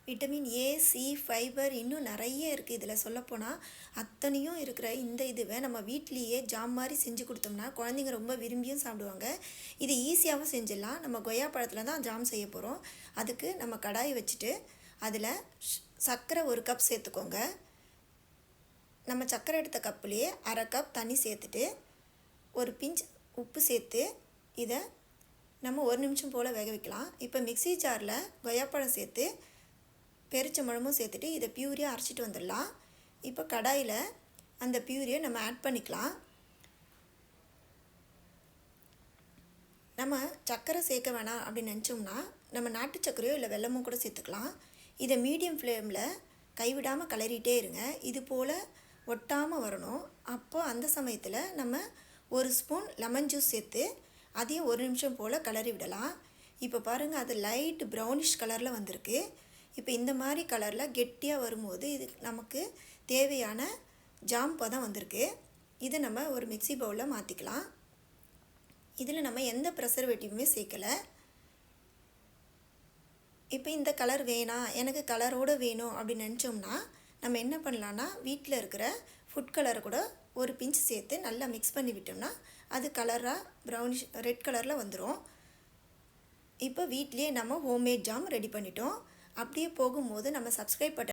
Vitamin A, C, fibre இன்னும் நிறைய இருக்குது. இதில் சொல்லப்போனால் அத்தனையும் இருக்கிற இந்த இதுவை நம்ம வீட்லேயே ஜாம் மாதிரி செஞ்சு கொடுத்தோம்னா குழந்தைங்க ரொம்ப விரும்பியும் சாப்பிடுவாங்க. இது ஈஸியாகவும் செஞ்சிடலாம். நம்ம கொய்யா பழத்தில் தான் ஜாம் செய்ய போகிறோம். அதுக்கு நம்ம கடாயை வச்சுட்டு அதில் சர்க்கரை 1 கப் சேர்த்துக்கோங்க. நம்ம சர்க்கரை எடுத்த கப்புலேயே 1/2 கப் தண்ணி சேர்த்துட்டு ஒரு பிஞ்ச் உப்பு சேர்த்து இதை நம்ம 1 நிமிஷம் போல் வேக வைக்கலாம். இப்போ மிக்ஸி ஜாரில் கொய்யாப்பழம் சேர்த்து பெருச்சம்பழமும் சேர்த்துட்டு இதை பியூரியாக அரைச்சிட்டு வந்துடலாம். இப்போ கடாயில் அந்த பியூரியை நம்ம ஆட் பண்ணிக்கலாம். நம்ம சர்க்கரை சேர்க்க வேணாம் அப்படின்னு நினச்சோம்னா நம்ம நாட்டு சர்க்கரையோ இல்லை வெல்லமும் கூட சேர்த்துக்கலாம். இதை மீடியம் ஃப்ளேமில் கைவிடாமல் கிளறிட்டே இருங்க. இது போல் ஒட்டாமல் வரணும். அப்போ அந்த சமயத்தில் நம்ம 1 ஸ்பூன் லெமன் ஜூஸ் சேர்த்து அதையும் 1 நிமிஷம் போல் கிளறி விடலாம். இப்போ பாருங்கள், அது லைட் ப்ரௌனிஷ் கலரில் வந்திருக்கு. இப்போ இந்த மாதிரி கலரில் கெட்டியாக வரும்போது இது நமக்கு தேவையான ஜாம் பதம் வந்திருக்கு. இதை நம்ம ஒரு மிக்ஸி பவுலில் மாற்றிக்கலாம். இதில் நம்ம எந்த ப்ரெசர்வேட்டிவுமே சேர்க்கலை. இப்போ இந்த கலர் வேணாம், எனக்கு கலரோடு வேணும் அப்படின்னு நினச்சோம்னா நம்ம என்ன பண்ணலான்னா வீட்டில் இருக்கிற ஃபுட் கலரை கூட ஒரு பிஞ்ச் சேர்த்து நல்லா மிக்ஸ் பண்ணி விட்டோம்னா அது கலராக ப்ரௌனிஷ் ரெட் கலரில் வந்துடும். இப்போ வீட்லேயே நம்ம ஹோம்மேட் ஜாம் ரெடி பண்ணிட்டோம். அப்படியே போகும்போது நம்ம சப்ஸ்கிரைப் பட்டன்